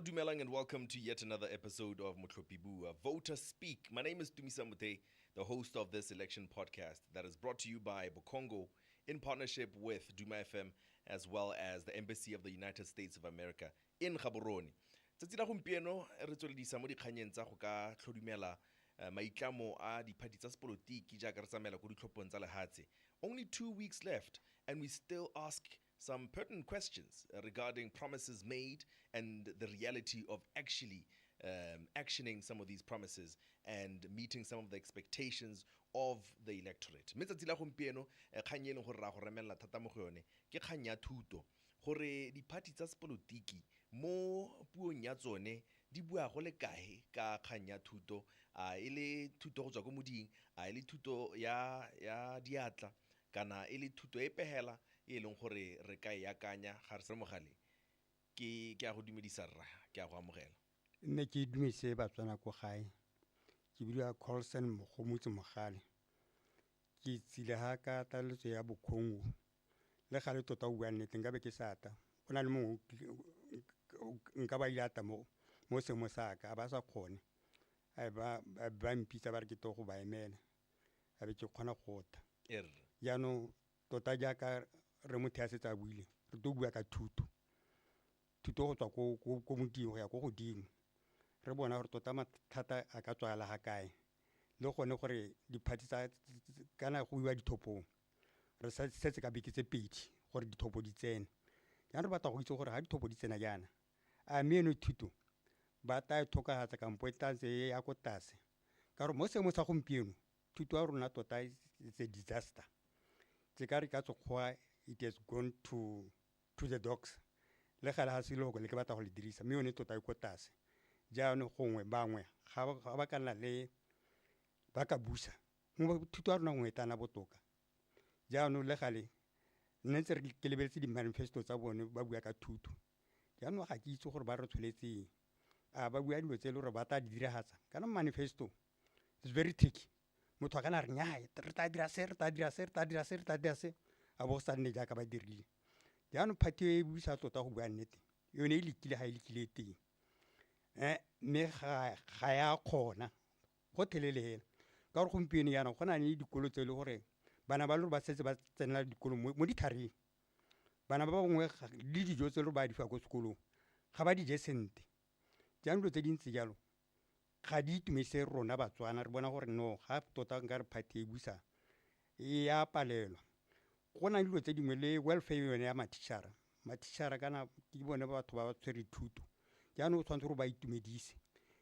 Dumelang, and welcome to yet another episode of Motlhophi BUA. Voter Speak. My name is Tumisa Mute, the host of this election podcast that is brought to you by Bokongo in partnership with Duma FM as well as the Embassy of the United States of America in Gaborone. Tsatsi la gompieno re tsweledisa mo dikganyeng tsa go ka tlhodumela maitlamo a diphati tsa sepolotiki jaaka re tsamela ko ditlhophong tsa lehatshe. Only 2 weeks left, and we still ask some pertinent questions regarding promises made and the reality of actually actioning some of these promises and meeting some of the expectations of the electorate. Mme tsatsi la gompieno kgang e leng gore ra go remelela thata mo go yone ke kgang ya thuto, gore diphati tsa sepolotiki mo puong ya tsone di bua go le kae ka kgang ya thuto, a e le thuto go tswa ko moding, a e le thuto ya diatla kana e le thuto e pehela e leng gore re ka e akanya ga re se mogale. Ke a go dumedisa rra, ke a go amogela. Nne ke dumise batswana ko gae, ke bua Colson Mogomotse Mogale. Ke tsile ha ka taletso ya Bokongo le ga le tota o bua nnete nka be ke sata o na le mongwe nka ba ilata mo se mo saka a ba sa kgone a ba mpitsa ba re ke to go ba emela a be ke kgona go ta jaanong tota jaaka re motho ya setsa buile re to bua ka thuto go tswa ko modimo go ya ko godimo re bona gore tota mathata a ka tswala ga kae le gone gore diphati tsa kana go iwa dithopong re setse ka beke tse pedi gore dithopo di tsene jaanong re batla go itse gore ga dithopo di tsena jaana a meno thuto ba ta thokagatsa kampo e tantse ya ko tase ka gore mo seemo sa gompieno thuto ya rona tota it's a disaster tse ka re ka tsokgwa it has gone to the dogs le gale ga se lego le ke batla go le dirisa mme yone tota e ko tase jaanong gongwe bangwe ga ba ka nna le ba ka busa mo thuto ya rona ngwe tana botoka jaanong le gale nne ntse re ke lebeletse di-manifesto tsa bone ba bua ka thuto jaanong ga ke itse gore ba re tsholetseng a ba bua dilo tse le gore ba tla di diragatsa kana manifesto is very tricky motho a kana re nyae re tla dira se a bo sa nne jaaka ba dirile jaanong phati e buisa tota go bua nnete yone e lekile ga e lekile teng mme ga ya kgona go thelelela ka gore gompieno yana go na le dikolo tse e le gore bana ba le ba setse ba tsenela dikolo mo dithareng bana ba bangwe le dijo tse le ba di fa ko sekolong ga ba di je sente jaanong dilo tse dintsi jalo ga di itumetse rona batswana re bona gore no ga tota nka re phati e busa e ya palelwa go na le dilo tse dingwe le welfare yone ya mathišara kana ke bone batho ba tshwere thuto jaanong o tshwanetse gore ba itumedise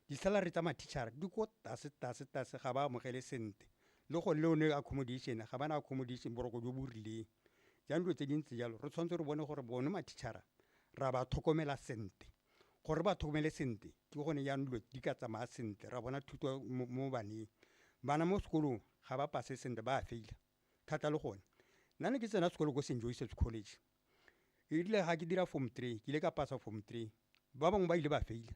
di-salary tsa mathišara di ko tase ga ba amogele sente le go le one accommodation ga ba na accommodation boroko jo bo rileng jaanong dilo tse dintsi jalo re tshwanetse re bone gore bone mathišara ra ba tlhokomela sente gore ba tlhokomele sente ke gone jaanong dilo di ka tsamaya sente ra bona thuto mo baneng bana mo sekolong ga ba pase sente ba a feila thata le gone nna ne ke tsena sekolo ko St. Joseph's College erile ga ke dira form 3 ke ile ka pasa form 3 ba bangwe ba ile ba feila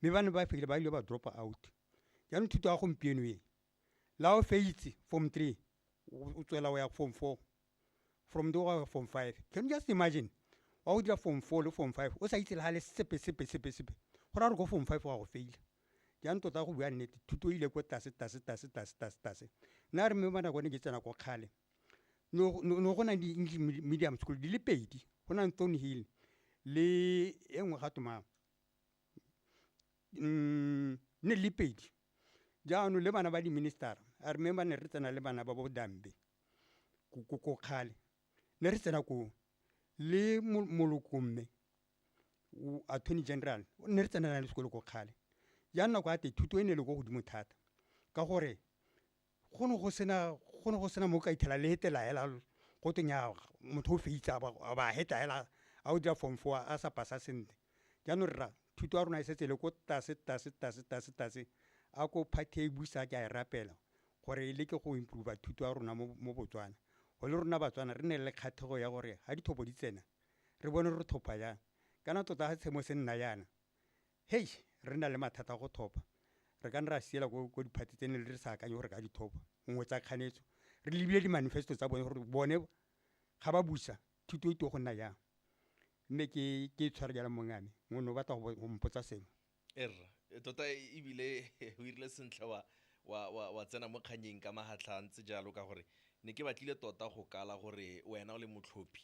mme bane ba feila ba ile ba drop out jaanong thuto ya gompieno e la o feitse form 3 o tswela o ya form 4 from there wa form 5 can you just imagine wa go dira form 4 le form 5 o sa itse le ga le sepe go ra re ko form 5 wa go feila jaanong tota go bua nnete thuto ile ko tase nna re mme bana kone ke tsena ko kgale no go na di-English medium school di le pedi go na Thornhill le e nngwe ga toma ne le pedi jaanong le bana ba di-ministera a re mme ba ne re tsena le bana ba bo Dambe ko kgale ne re tsena ko le Molokomme attorney general ne re tsena le sekolo ko kgale jaanong go ate thuto e ne le go godimo thata ka gore go ne go sena mo ka ithela le hetela hela go tenya motho o feitsa ba heta hela a o dira form 4 a sa pasa sente jaanong rra thuto ya rona e setse le ko tase a ko phati e busa ke a e rapela gore le ke go improve thuto ya rona mo Botswana go le rona batswana re ne le kgathego ya gore ga dithopo di tsena re bone re thopa jang kana tota ga tshemo se nna yana hei re na le mathata go thopa re ka nne ra siela ko diphati tse ne le re sa akanye gore ka dithopa nngwe tsa kganetso re lebile di-manifesto tsa bone gore bone ga ba busa thuto e to go nna jang mme ke tshware jala mongame ngono ba tla go mpotsa sengwe tota ebile o irile sentle wa tsena mo kganyeng ka magatla ntse jalo ka gore ne ke batlile tota go kala gore wena o le motlhophi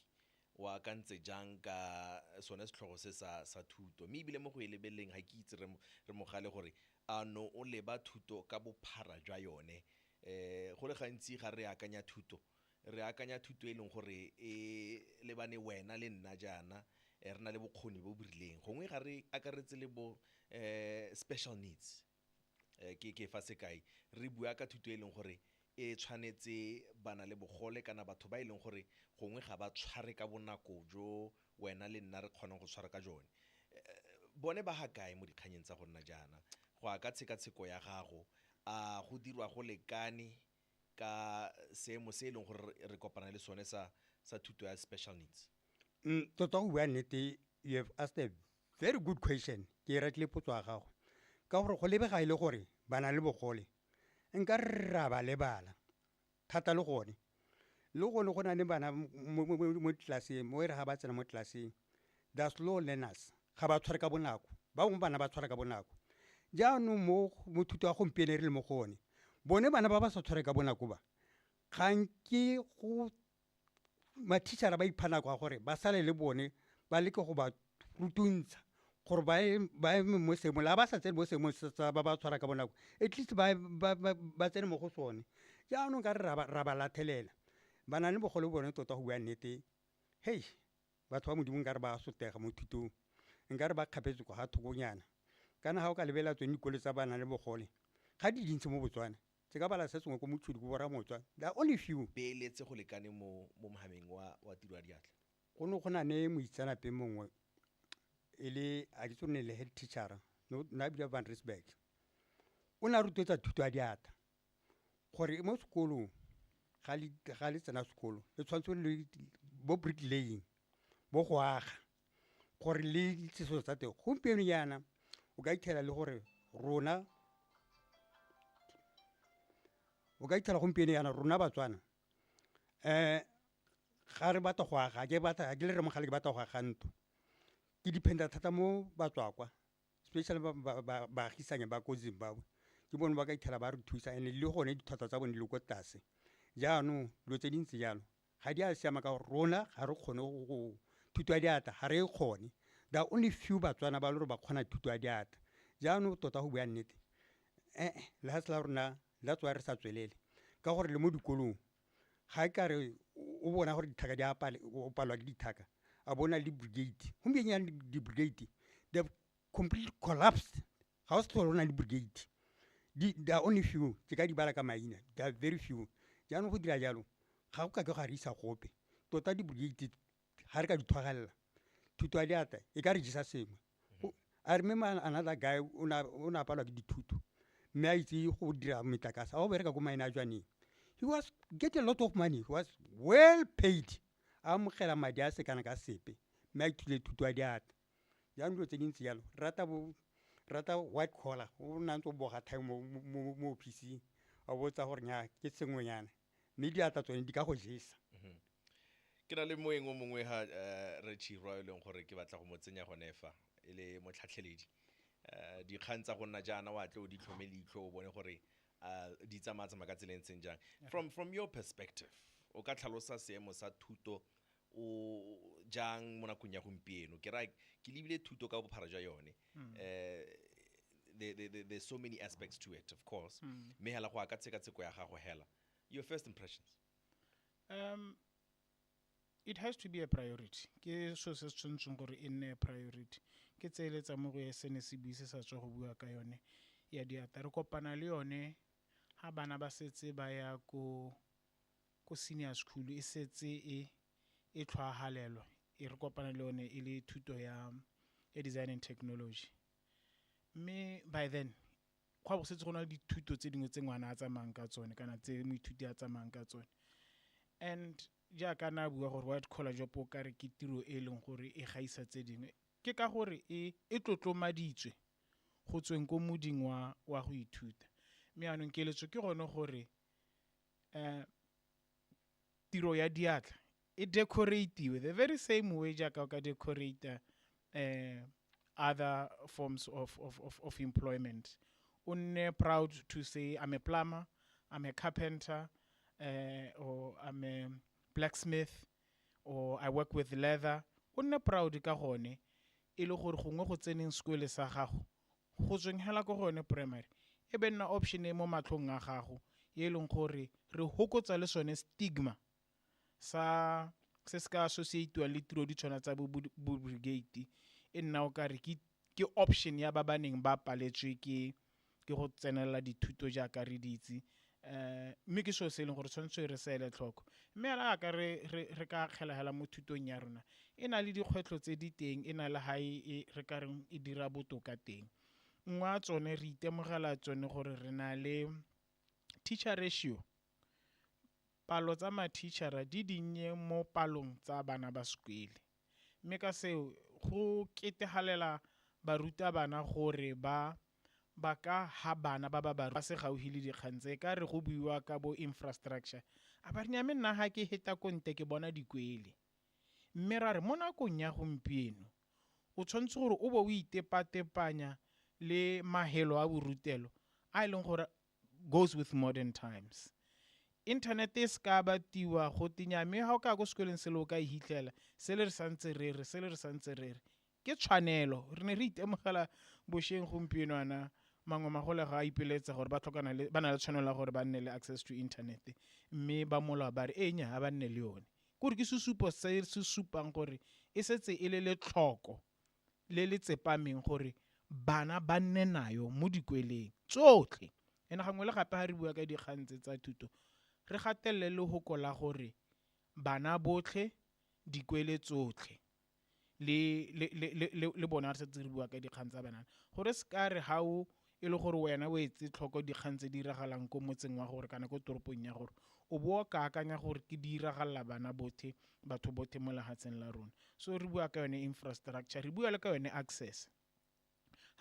wa ka ntse jang ka sone setlhogo se sa thuto mme ebile mo go e lebeleng ga ke itse re mogale gore a no o leba thuto ka bophara jwa yone go le gantsi ga re akanya thuto e leng gore e lebane wena le nna jaana re na le bokgoni bo bo rileng gongwe ga re akaretse le bo special needs ke fa sekai re bua ka thuto e leng gore e tshwanetse bana le bogole kana batho ba e leng gore gongwe ga ba tshware ka bonako jo wena le nna re kgonang go tshwara ka jone bone ba ga kae mo dikganyeng tsa go nna jaana go a ka tshekatsheko ya gago a go dirwa go lekane ka seemo se e leng gore re kopana le sone sa thuto ya special needs tota go bua nnete you have asked a very good question ke ratile potso ya gago ka gore go lebega e le gore bana le bogole nka ra ba lebala thata le gone go na le bana mo tlelaseng mo e re ga ba tsena mo tlelaseng the slow learners ga ba tshware ka bonako ba bangwe bana ba tshwara ka bonako jaanong mo thuto ya gompieno re le mo gone bone bana ba ba sa tshware ka bonako ba ganke go mathišara ba ipha nako ya gore ba sale le bone ba leke go ba rutuntsha gore ba mo seemo la ba sa tsene mo seemong sa ba tshwara ka bonako at least ba tsene mo go sone jaanong ka re ra ba lathelela ba na le bogole bone tota go bua nnete hei batho ba modimo nka re ba sotega mo thutong nka re ba kgapetse go ga thokonyana kana ga o ka lebelela tsone dikolo tsa bana le bogole ga di dintsi mo Botswana tse ka bala se sengwe ko motshodi ko bora Motswana there are only few beeletse go lekane mo mohameng wa tiro ya diatla go na ne moitsanape mongwe e le a ke tsone le head teacher na bile van Rensburg o na rutwetsa thuto ya diatla gore mo sekolong ga le tsena sekolo le tshwanetse le bo bricklaying bo go aga gore le tseso tsa teng gompieno yana o ka ithela le gore rona gompieno yana rona Batswana ga re batla go aga ke le re mogale ke batla go aga ntlo ke dependa thata mo batswakwa especially baagisane ba ko Zimbabwe ke bone ba ka ithela ba re thusa ene le gone dithata tsa bone le ko tlase jaanong dilo tse dintsi jalo ga di a siama ka gore rona ga re kgone go thuto ya diatla ga re e kgone there are only few Batswana ba le gore ba kgona thuto ya diatla jaanong tota go bua nnete le ga se la rona la tswa re sa tswelele ka gore le mo dikolong ga e ka re o bona gore dithaka o palwa ke dithaka a bona le brigade gompieno yana di-brigade they've completely collapsed ga o se tlhole rona le brigade there are only few tse ka di bala ka maina there are very few jaanong go dira jalo ga go ka ke ga re isa gope tota di-brigade ga re ka di tshwagalela thuto ya diatla e ka re jisa sengwe I remember another guy o na palwa ke dithuto mme a itse go dira metlakase a go bereka ko maina a jwaneng he was getting a lot of money he was well paid a amogela madi a sekana ka sepe mme a ithutile thuto ya diatla jaanong dilo tse dintsi jalo rata white collar o na ntse o boga time mo officing a botsa gore nya ke sengwenyana mme diatla tsone di ka go jesa ke na le moeng o mongwe ha re tshirwa e leng gore ke batla go mo tsenya gone fa e le motlhatlheledi dikgang tsa go nna jaana wa tle o di tlhome leitlho o bone gore di tsamaya ka tseleng tseng jang from your perspective o ka tlhalosa seemo sa thuto o jang mo nakong ya gompieno ke lebile thuto ka bophara jwa yone there's so many aspects to it of course mme hela go ka tshekatsheko ya gago hela your first impressions it has to be a priority ke so se tshwantseng gore e nne priority ke tseeletsa mo go e sene se buise sa tswa go bua ka yone ya diatla re kopana le yone ha bana ba setse ba ya ko senior school e setse e tlhahalelwa e re kopana le yone e le thuto ya design and technology mme by then go bo setse go na le dithuto tse dingwe tse ngwana a tsamayang ka tsone kana tse moithuti a tsamayang ka tsone and jaaka na bua gore white collar job o kare ke tiro e leng gore e gaisa tse dingwe ke ka gore e tlotlomaditswe go tsweng ko moding wa go ithuta mme anong keletso ke gone gore tiro ya diatla e decorate the very same way jaaka o ka decorate other forms of employment. Unne proud to say I'm a plumber, I'm a carpenter, or I'm a blacksmith, or I work with leather. Unne proud ka gone e le gore gongwe go tseneng sekole sa gago go tsweng hela ko gone primary e be nna option e mo matlhong a gago e leng gore re hokotsa le sone stigma sa se se ka associatewang le tiro di tshwana tsa bo brigade e nna o kare ke option ya ba baneng ba paletswe ke go tsenelela dithuto jaaka re ditse mme ke so se leng gore tshwanetse re se ele tlhoko mme ala ka re ka kgelagela mo thutong ya rona e na le dikgwetlho tse di teng e na le hae re ka reng e dira botoka teng nngwe a tsone re itemogela tsone gore re na le teacher ratio palo tsa ma-teachera di dinnye mo palong tsa bana ba sekole mme ka seo go ketegalela barutabana gore ba ka ha bana ba se gauhi le dikgang tse ka re go buiwa ka bo infrastructure a ba re nyame nna ha ke heta konte ke bona dikwele mme ra re mo nakong ya gompieno o tshwanetse gore o bo o itepatepanya le mahelo a borutelo a e leng gore goes with modern times. Internet e ska batiwa go tinya mme ha o ka go sekoleng se le o ka e hitlela se le re santse re ke tshwanelo re ne re itemogela bosheng gompieno ana mangwe magole ga a ipeletsa gore ba na le tshwanelo gore ba nne le access to internet mme ba mola ba re enya ha ba nne le yone gore ke sesupo se se supang gore e setse e le tlhoko le le tsepameng gore bana ba nne nayo mo dikweleng tsotlhe ene gangwe le gape ha re bua ka dikgantse tsa thuto re gatelele le hokola gore bana botlhe dikwele tsotlhe le bona re setse re bua ka dikgang tsa banana gore se ka re ha o e le gore wena o etse tlhoko dikgang tse di diragalang ko motseng wa gore kana ko toropong ya gore o bo ka akanya gore ke di diragalla bana botlhe batho botlhe mo lehatsheng la rona so re bua ka yone infrastructure re bua le ka yone access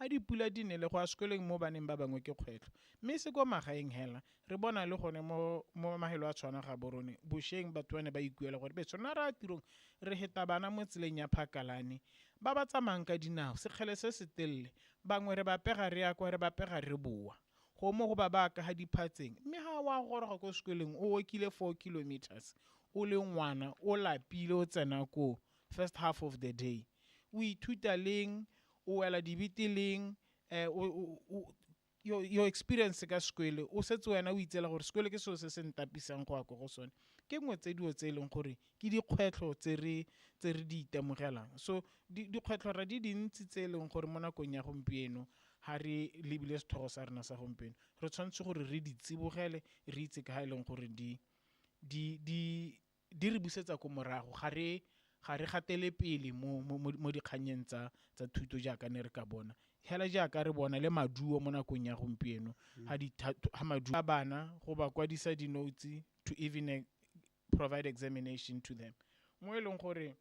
ha dipula di ne le go a sekoleng mo baneng ba bangwe ke kgwetlho mme se ko magaeng hela re bona le gone mo mahelo a tshwana ga borone bosheng batho ba ne ba ikuela gore be tsona ra tirong re heta bana mo tseleng ya phakalane ba ba tsamayang ka dinao sekgele se se telele bangwe re ba pega re ya kwa re ba pega re boa go mo go ba ka ha diphatseng mme ha wa goroga ko sekoleng o okile 4 kilometers o le ngwana o lapile o tsena ko first half of the day o ithuta leng o wela dibitileng your experience ka sekole o setse wena o itsela gore sekole ke seo se se ntapisang go ya go sone ke ngwe tse dio tse e leng gore ke dikgwetlho tse re di itemogelang so dikgwetlho ra di dintsi tse e leng gore mo nakong ya gompieno ha re lebile sethogo sa rena sa gompieno re tshwanetse gore re di tsibogele re itse ka ha e leng gore di re busetsa ko morago ga re gatele pele mo dikganyeng tsa thuto jaaka ne re ka bona hela jaaka re bona le maduo mo nakong ya gompieno ha maduo a bana go ba kwadisa di-notes to even provide examination to them mo e leng gore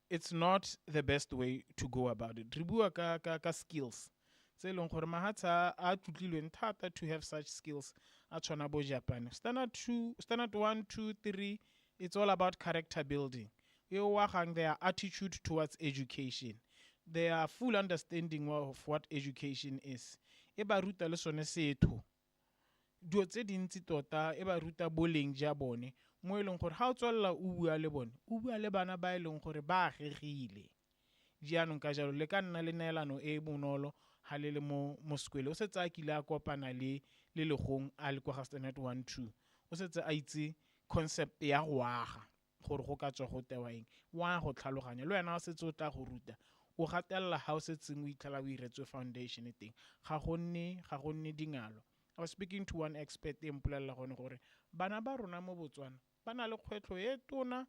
it's not the best way to go about it re bua ka skills tse e leng gore mahatsa a tlutlilweng thata to have such skills a tshwana bo Japan standard 1 2 3 it's all about character building their attitude towards education, their full understanding of what education is. E ba ruta le sone setho. Dio tse dintsi tota e ba ruta boleng ja bone mo e leng gore ha o tswalla o bua le bone o bua le bana ba e leng gore ba agegile jaanong ka jalo le ka nna le neelano e bonolo ha le le mo sekole o setse a kile a kopana le legong a le kwa ga standard 1 2 o setse a itse concept ya go aga gore go ka tswa go tewa eng wa go tlhaloganya le wena o setse o tla go ruta o gatella ha o setse o itlhala o iretswe foundation teng ga go nne dingalo. I was speaking to one expert in Pulela gore bana ba rona mo Botswana ba na le kgwetlho e tona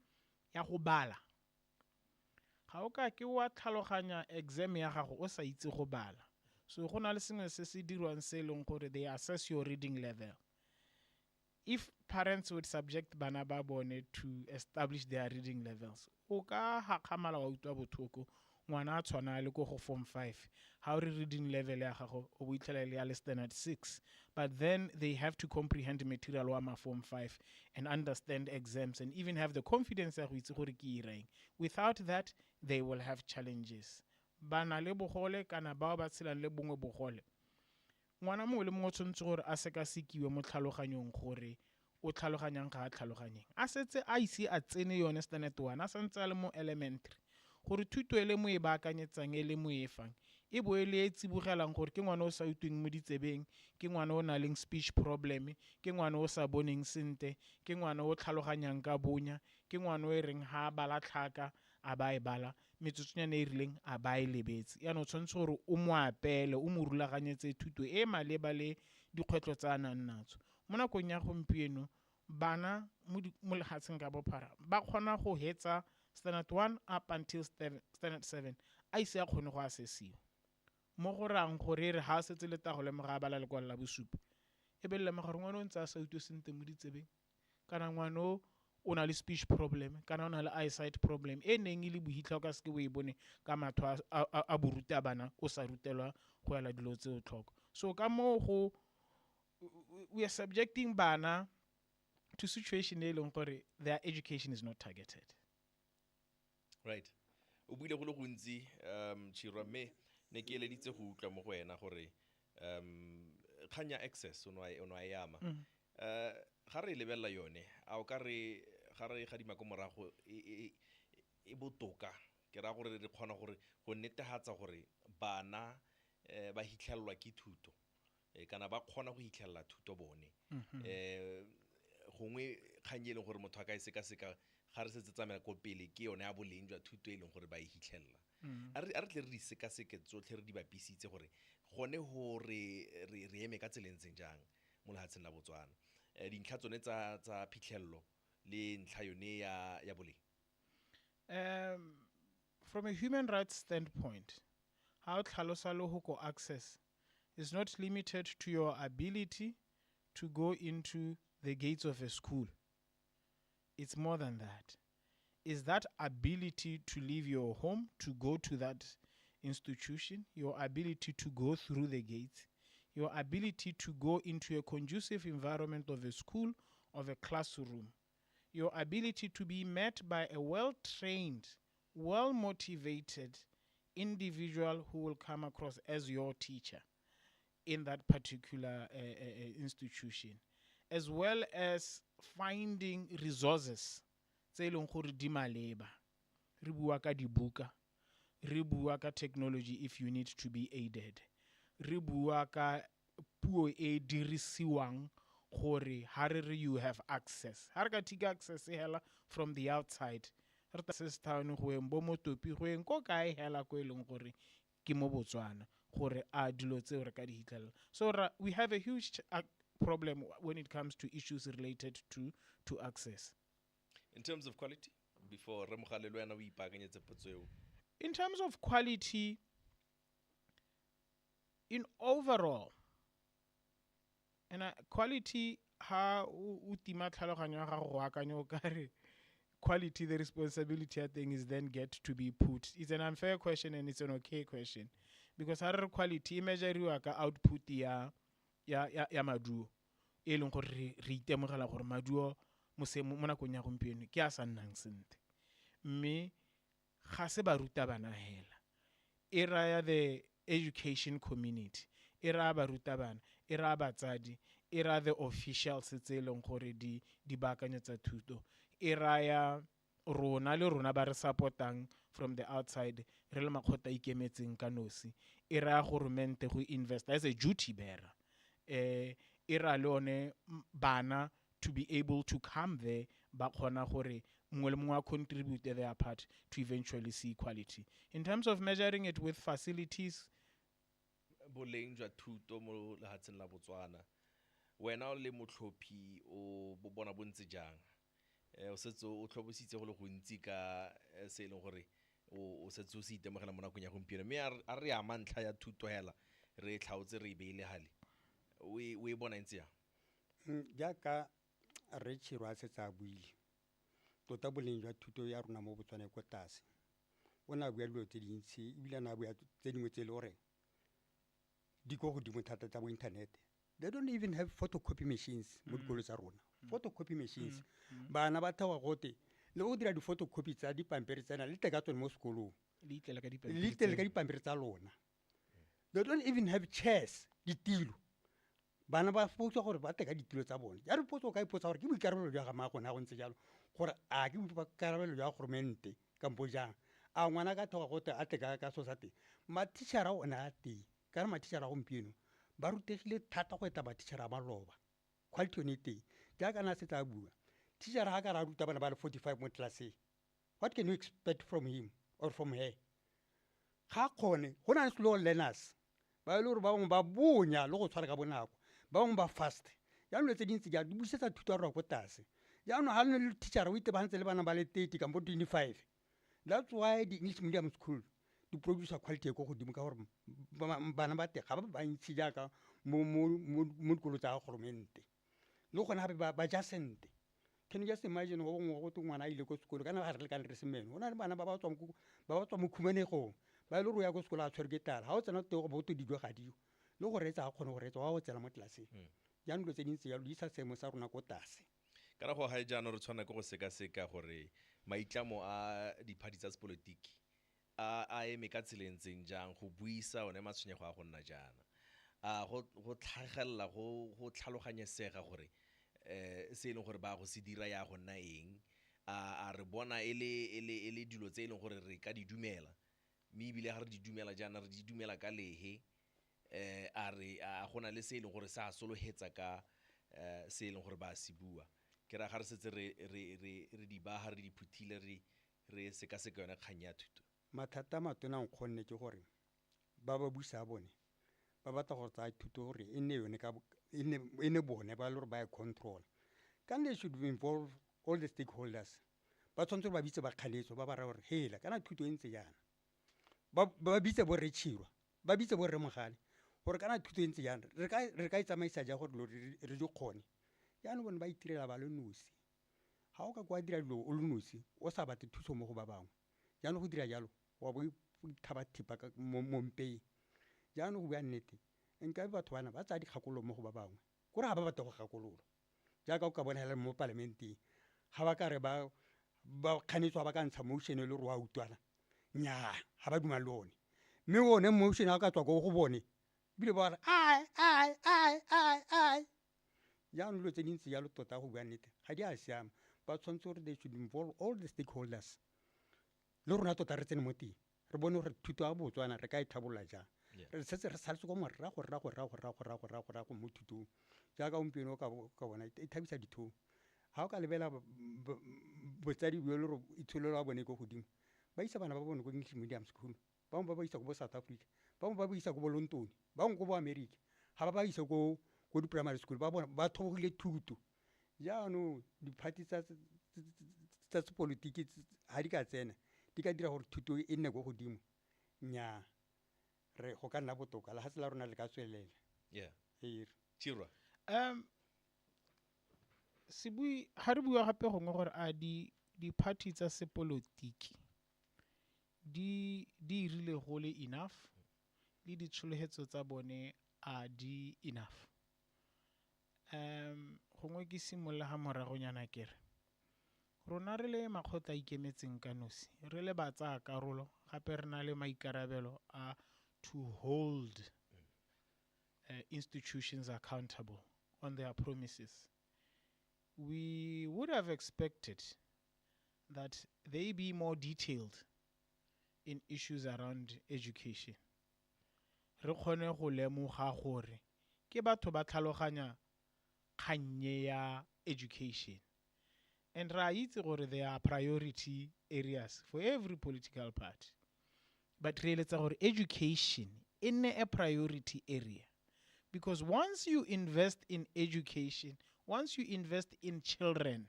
ya go bala ga o ka ke wa tlhaloganya exam ya gago o sa itse go bala so go na le sengwe se se dirwang se leng gore they assess your reading level. If parents would subject bana ba bone to establish their reading levels o ka hakgamala wa utwa bothoko ngwana a tshwana le ko go form 5 how re reading level ya gago o bo itlhela le ya le standard 6 but then they have to comprehend material wa ma form 5 and understand exams and even have the confidence ya go itse gore ke ireng. Without that they will have challenges. Bana le bogole kana bao ba tshelang le bongwe bogole, ngwana mongwe le mongwe o tshwanetse gore a sekasekiwe mo tlhaloganyong gore o tlhaloganyang ga a tlhaloganyeng a setse a ise a tsene yone standard 1 a santse a le mo elementary gore thuto e le mo e baakanyetsang e le mo e fang e boele e tsibogelang gore ke ngwana o sa utlweng mo ditsebeng, ke ngwana o na leng speech problem, ke ngwana o sa boneng sente, ke ngwana o tlhaloganyang ka bonya, ke ngwana o e reng ha a bala tlhaka a ba e bala metsotsonyana e rileng a ba e lebetse. Yaanong o tshwanetse gore o mo apele o mo rulaganyetse thuto e maleba le dikgwetlho tsa a nang natso. Mo nakong ya gompieno bana mo lehatsheng ka bophara ba kgona go hetsa standard 1 up until standard 7 a ise a kgone go assessiwa mo go rang gore re ha setse le tago le moga bala le kwa la bosupa e be le mogare ngwana o ntse a sa utlwe sente mo ditsebeng kana ngwana o na le speech problem kana o na le eyesight problem e neng e le bohitlha o ka se ke o e bone ka matho a boruta bana o sa rutelwa go ela dilo tse o tlhoko. So ka mo go we are subjecting bana to situation e leng gore their education is not targeted. Right. O buile go le gontsi Chirwa me ne ke eleditse go utlwa mo go wena gore kganya access o no a yama ga re lebella yone a o ka re ga re ga dimako morago e botoka ke ra gore re kgona gore go netehatsa gore bana ba hitlhelwa ke thuto kana ba kgona go hitlhella thuto bone gongwe kganye le gore motho a ka e seka ga re setse tsamela ko pele ke yone ya boleng jwa thuto e leng gore ba e hitlhella a re tle re di sekaseke tsotlhe re di bapisitse gore gone gore re eme ka tselentseng jang mo lehatsheng la Botswana dintlha tsone tsa phitlhello le ntlha yone ya boleng. From a human rights standpoint, how tlhalosa le ho go access is not limited to your ability to go into the gates of a school. It's more than that. Is that ability to leave your home to go to that institution, your ability to go through the gates, your ability to go into a conducive environment of a school, of a classroom, your ability to be met by a well-trained, well-motivated individual who will come across as your teacher in that particular institution, as well as finding resources tse e leng gore di maleba. Re bua ka dibuka, re bua ka technology if you need to be aided, re bua ka puo e dirisiwang gore ha re re you have access. Ha re ka tika access hela from the outside re ta access town go eng bo Motlhophi go eng ko kae hela ko e leng gore ke mo Botswana gore a dilo tseo re ka di hitlhela. So we have a huge problem when it comes to issues related to access. In terms of quality, before Remogale le wena o ipaakanyetse potso eo. In terms of quality, in overall, and quality ha o tima tlhaloganyo ya gago go akanya o kare quality, the responsibility I think is then get to be put. It's an unfair question and it's an okay question because har quality e measuriwa ka output ya maduo e leng gore re itemogela gore maduo mo nakong ya gompieno ke a sa nnang sente mme ga se ba ruta bana hela e raya the education community, e raya baruta bana, e raya batsadi, e raya the officials tse e leng gore di baakanyetsa thuto, e raya rona le rona ba re supportang from the outside re le makgotla ikemetseng ka nosi, e raya government go invest as a duty bearer, e raya le one bana to be able to come there ba kgona gore mongwe le mongwe a contribute their part to eventually see equality. In terms of measuring it with facilities, boleng jwa thuto mo lehatsheng la Botswana wena o le Motlhophi o bona bontse jang o setse o tlhobositse go le gontsi ka se leng gore o setse o se itemogela mo nakong ya gompieno mme a re ama ntlha ya thuto hela re tlhaotse re beile hale o e bona ntse yang jaaka re Chirwa a setse a buile tota boleng jwa thuto ya rona mo Botswana ko tlase o na bua dilo tse dintsi ebile na bua tse dingwe tse le gore di go godimo thata tsa bo internet. They don't even have photocopy machines mo dikolo tsa rona. Photocopy machines bana ba thawa gote le go dira di-photocopy tsa dipampiri tsena le teka tsone mo sekolong le itele ka dipampiri tsa lona. They don't even have chairs ditilo bana ba fotswa gore ba teka ditilo tsa bone ya re potso ka ipotsa gore ke boikarabelo jwa ga ma gona go ntse jalo gore a ke boikarabelo jwa goromente kampo jang a ngwana ka thoga gote a teka ka so sa teng mathišara o ne a teng ka re mathišara gompieno ba rutegile thata go eta mathišara a maloba quality yone teng jaaka na se tla bua teacher ha ka ra ruta bana ba le 45 mo tlelaseng. What can you expect from him or from her? Ga khone go na le slow learners ba ile gore ba bangwe ba bonya le go tshwara ka bonako ba bangwe ba fast ya no tse dintsi ja di busetsa thuto ya go tase ya no ha le teacher o ite ba ntse le bana ba le 30 ka mo 25. That's why the English medium school di produce quality e go godimo ka gore bana ba te ga ba ntsi jaaka mo dikolo tsa goromente le gona gape ba ja sente. Can you just imagine go go to ngwana ile go sekolo kana ga re le ka re semeno ona le bana ba ba tswa mo khumenegong ba ile ro ya go sekolo a tshwere getara ha o tsena te go boto dijo ga dio le go retsa ga khone go retsa wa go tsela mo tlelaseng ya ntlo tse dintsi ya lo isa semo sa rona go tase kana go ha jana re tshwana go seka gore maitlamo a diphathi tsa sepolotiki a eme ka tselentseng jang go buisa one matshwenyego a go nna jana go tlhagella go tlhaloganyesega gore se leng gore ba go se dira ya go nna eng a re bona e le dilo tse leng gore re ka di dumela mme ebile ga re di dumela jana re di dumela ka lehe a re a gona le se leng gore sa solohetsa ka se leng gore ba se bua ke ra ga re setse re di ba ha re di phuthile re se ka yone kgang ya thuto. Mathata matona nkgonne ke gore ba ba busa bone ba batla go tsa thuto gore e nne yone ka e ne bone ba le ba control can they should involve all the stakeholders ba tshwanetse ba bitse ba kgaletso ba ba ra gore hela kana thuto e ntse yana ba bitse bo re tshirwa ba bitse bo re mogale gore kana thuto e ntse yana re ka itsamaisa ja gore re di kgone ya no bone ba itirela ba le nosi ha o ka kwa dira dilo o le nosi o sa batle thuso mo go ba bangwe ya no go dira jalo wa bo thaba thipa mo mpeng ja no go bua nnete nka batho bana ba tsa di kgakolo mo go ba bangwe gore ga ba batla go kgakololo jaaka o ka bona hela mo parlamenteng ga ba ka re ba kganetswa ba ka ntsha motion le ro wa utwana nya ga ba duma le one mme one motion ha ka tswa go bone bile ba re ai ya no lo tse dintsi ya lo tota go bua nnete ga di a siama ba tshwanetse gore they should involve all the stakeholders le rona tota re tsene mo teng re bone gore thuto ya botswana re ka e thabolola jang re setse re saletse go morago mo thutong jaaka ompieno ka bona e thabisa ditho ha o ka lebela botsadi bjo le go itholelo a bone go godimo ba isa bana ba bone go English medium school ba ba isa go South Africa ba ba isa go London ba go bo America ha ba isa go di primary school ba bona ba thobogile thuto ja no diphathi tsa politiki ha di ka tsena di ka dira gore thuto e nne go godimo nya re go ka nna botoka la hasela rona le ka tswelela Chirwa se bui ha re bua gape gongwe gore a di party tsa sepolotiki di irile go le enough le ditsholehetso tsa bone a di enough gongwe ke simolla ga moragonyana kere rona re le makgotla ikemetseng ka nosi re le ba tsaya karolo gape re na le maikarabelo a to hold institutions accountable on their promises. We would have expected that they be more detailed in issues around education. Re kgone go lemoga gore ke batho ba tlhaloganya kgannye ya education. And ra itse gore there are priority areas for every political party. But reeletsa gore education in a priority area. Because once you invest in education, once you invest in children,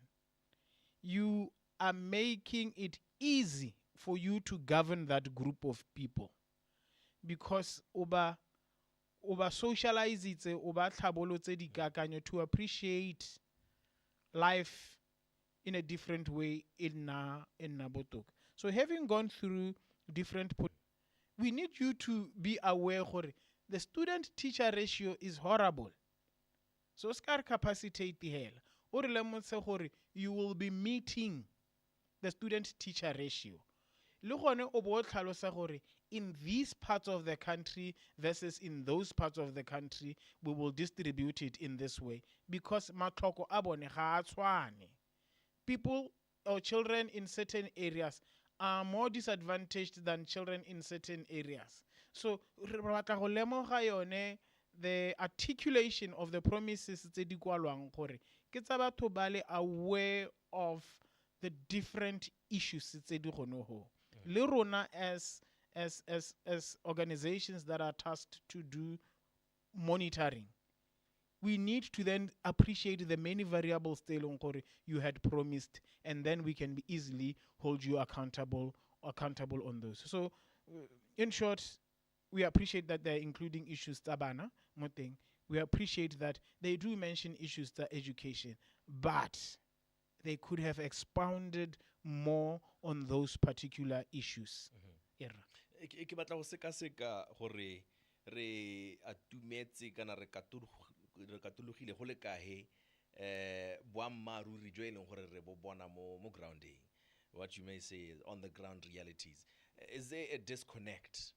you are making it easy for you to govern that group of people. Because oba socialize it, oba tlhabolotse dikakanyo to appreciate life in a different way in Nabotok. So having gone through we need you to be aware gore the student-teacher ratio is horrible. So scar capacitate hela. O re lemotse gore you will be meeting the student-teacher ratio. Le gone o bo tlhalosa gore in these parts of the country versus in those parts of the country, we will distribute it in this way because matlhoko a bone ga a tshwane. People or children in certain areas are more disadvantaged than children in certain areas. So re batla go lemoga yone the articulation of the promises tse di kwalwang gore ke tsa batho ba le aware of the different issues tse di gone ho. Le rona as organizations that are tasked to do monitoring, we need to then appreciate the many variables you had promised, and then we can easily hold you accountable on those. So, in short, we appreciate that they're including issues tabana moting. We appreciate that they do mention issues to education, but they could have expounded more on those particular issues. Ke batla go seka gore re atumetse kana re katologile go le kae boammaruri jo e leng gore re bo bona mo grounding, what you may say on the ground realities. Is there a disconnect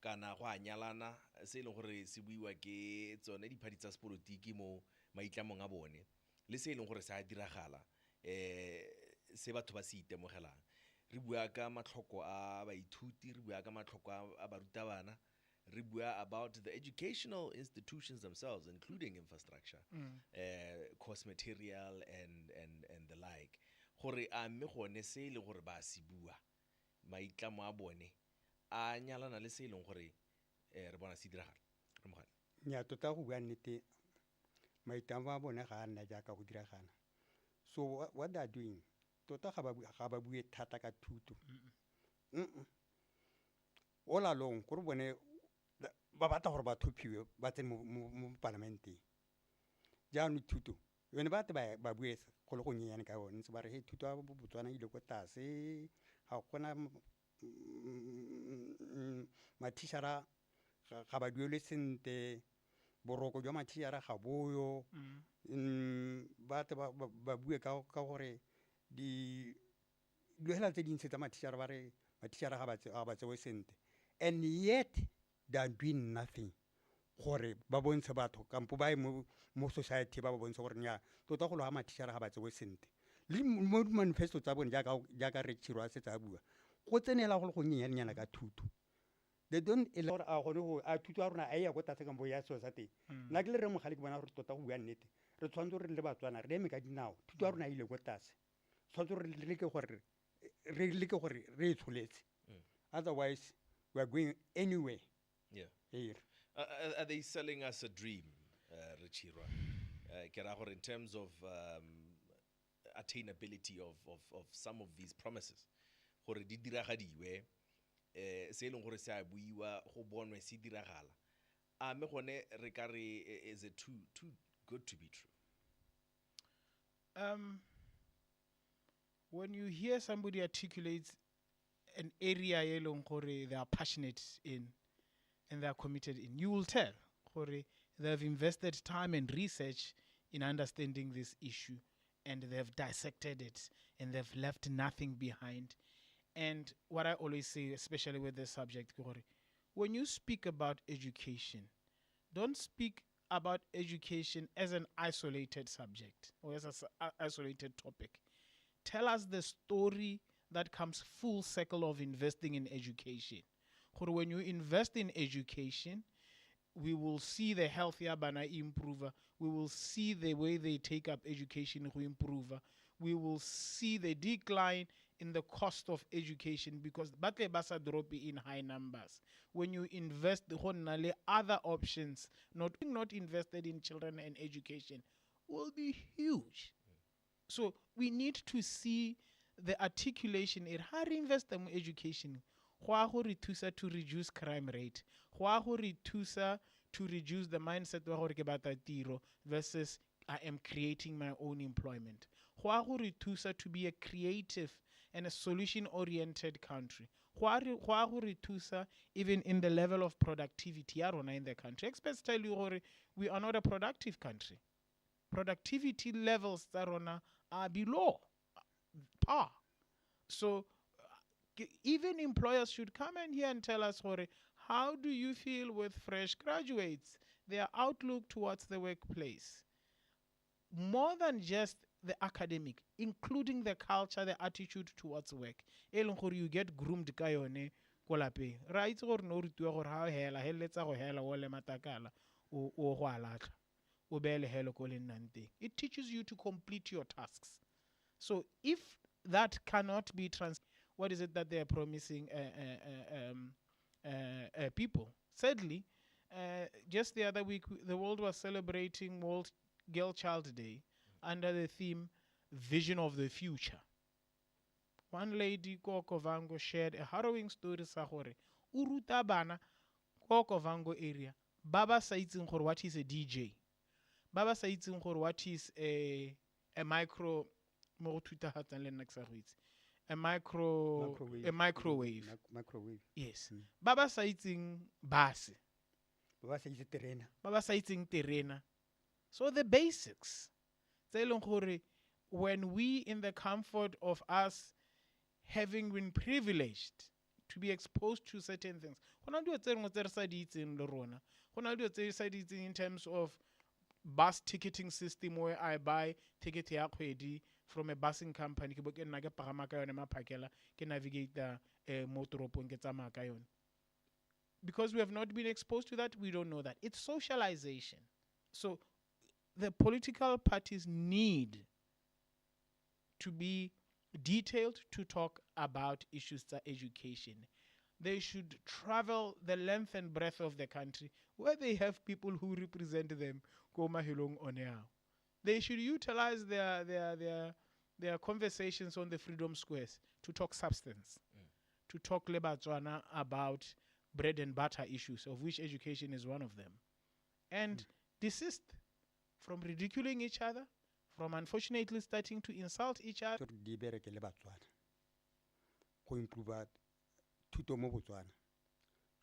kana go a nyalana se e leng gore se buiwa ke tsone diphadi tsa sepolotiki mo maitlamong a bone le se e leng gore se a diragala se batho ba se itemogelang? Re bua ka matlhoko a baithuti, re bua ka matlhoko a barutabana, re bua about the educational institutions themselves, including infrastructure, course material and the like. Gore a mme gone se le gore ba se bua maitlamo a bone a nyalana le se e leng gore re bona se diragala re mogale. Nya tota go bua nnete maitlamo a bone ga a nna jaaka go diragana. So what they are doing, tota ga ba bue thata ka thuto. All along gore bone ba batla gore ba thophiwe ba tsene mo parlamenteng. Jaanong thuto yone ba ba bue go le go nyenyane ka yone ntse ba re he thuto a Botswana ile go tlase ga gona matishara ga ba duele sente boroko jwa matishara ga boyo ba bue ka gore di hela tse dintse tsa matishara ba re matishara ga ba tsewe sente, and yet they are doing nothing gore ba bontshe batho kampo ba mo society ba bontshe gore nya tota go lo ha matishara ga ba tsewe sente. Le mo manifesto tsa bone jaaka re tshirwa se tsa bua go tsenela go le go nyenyana ka thuto. They don't allow a gone go a thuto a rona a ya go tatse kampo ya society. Nna ke le re mogale ke bona gore tota go bua nnete re tshwanetse re le Batswana re eme ka dinao thuto a rona ile go tatse tshwanetse re leke gore re tsholetse, otherwise we are going anywhere. Here. Are they selling us a dream, Richira? In terms of attainability of some of these promises? Gore di diragadiwe se leng gore se a buiwa go bonwe se diragala. A me gone re ka re is it too good to be true? When you hear somebody articulate an area they are passionate in and they are committed in, you will tell they have invested time and research in understanding this issue, and they have dissected it, and they've left nothing behind. And what I always say, especially with this subject, when you speak about education, don't speak about education as an isolated subject or as an isolated topic. Tell us the story that comes full circle of investing in education. When you invest in education, we will see the healthier bana improve. We will see the way they take up education who improve. We will see the decline in the cost of education because batle basa drop in high numbers. When you invest the other options, not invested in children and education, will be huge. So we need to see the articulation in how to invest in education. How to reduce crime rate. How to reduce the mindset versus I am creating my own employment. How to be a creative and a solution-oriented country. Go a go re thusa even in the level of productivity ya rona in the country. Experts tell you gore we are not a productive country. Productivity levels tsa rona are below par. So even employers should come in here and tell us, how do you feel with fresh graduates, their outlook towards the workplace? More than just the academic, including the culture, the attitude towards work. You get groomed ka yone ko lapeng. Ra itse gore no rutiwa gore ha o hela heletsa go hela o le matakala o go alatla o be le helo ko le nnang teng. It teaches you to complete your tasks. So if that cannot be what is it that they are promising people? Sadly, just the other week, the world was celebrating World Girl Child Day under the theme Vision of the Future. One lady, Kovango, shared a harrowing story sa gore uruta bana Kovango area. Baba sa itseng gore what is a DJ. Baba sa itseng gore what is a micro mo tuta hatsan le nna ke sa go itse. A microwave. Yes. Baba sa itseng bus. Baba sa itse terena. Baba sa itseng terena. So the basics. When we, in the comfort of us having been privileged to be exposed to certain things, in terms of bus ticketing system where I buy ticket from a busing company, because we have not been exposed to that, we don't know that. It's socialization. So the political parties need to be detailed to talk about issues of education. They should travel the length and breadth of the country where they have people who represent them. They should utilize their conversations on the freedom squares to talk substance, to talk about bread and butter issues, of which education is one of them, and desist from ridiculing each other, from unfortunately starting to insult each other. Go improve thuto mo Botswana.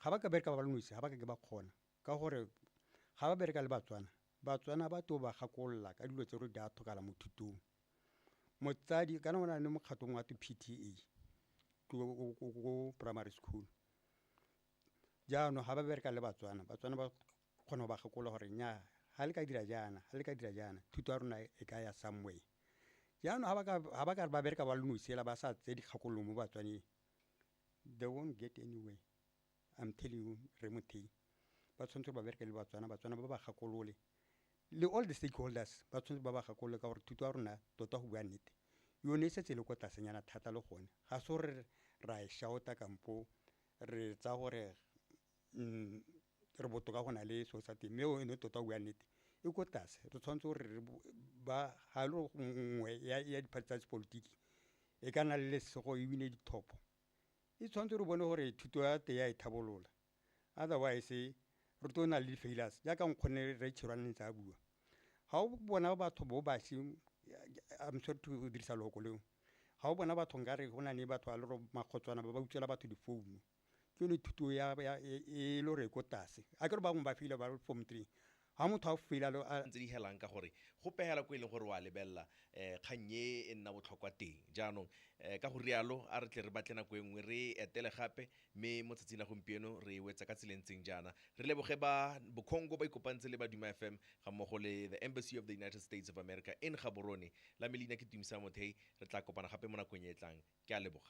Ga ba ka bereka ba balwetse, ga ba ke ba kgona ka gore ga ba bereka le Batswana ba to ba gakolola ka dilo tse re di a thokala mo thutong. Motsadi kana ona le mokgatong wa PTA go primary school. Jaanong ga ba bereka le Batswana ba kgona ba gakolola gore nya ha le ka dira jana thuto ya rona e ka ya somewhere. Jaanong ha ba ka ba bereka ba lenoisela ba sa tse di gakololo mo Batswaneng, they won't get anywhere. I'm telling you, Remotei. Ba tshwanetse ba bereka le Batswana ba ba gakolole. Le all the stakeholders ba tshwanetse ba ba gakolole ka gore thuto ya rona tota go bua nnete yone setse le kwa tlasenyana thata le gone. Ga se gore ra e shouta kampo re tsa gore re botoka go na le society mme o ene tota go bua nnete e ko tlase. Re tshwanetse gore ba halo nngwe ya diphati tsa sepolotiki e ka nna le lesego e bine dithopo. E tshwanetse re bone gore thuto ya te ya e thabolola, otherwise re tlo na le di-failures jaaka nkgone re tshirwaneng tsa bua. Ga o bona batho bo baši, I'm sorry to dirisa loko leo, ga o bona batho nkare go na le batho a le go Makgotswana ba utswela batho difounu, ke yone thuto e le gore e ko tlase. A ke re bangwe ba feila ba form 3, ga motho a feila ntse di helang ka gore go pegela ko e leng gore wa lebella kgang e nna botlhokwa teng. Jaanong ka go rialo a re tle re batle nako e nngwe re etele gape, mme mo tsatsing la gompieno re wetsa ka tselentseng jaana. Re leboge ba Bokongo ba ikopantse le ba Duma FM ga mmogo le the Embassy of the United States of America in Gaborone. La me leina ke Tumisang Mothei, re tla kopana gape mo nakong e tlang. Ke a leboga.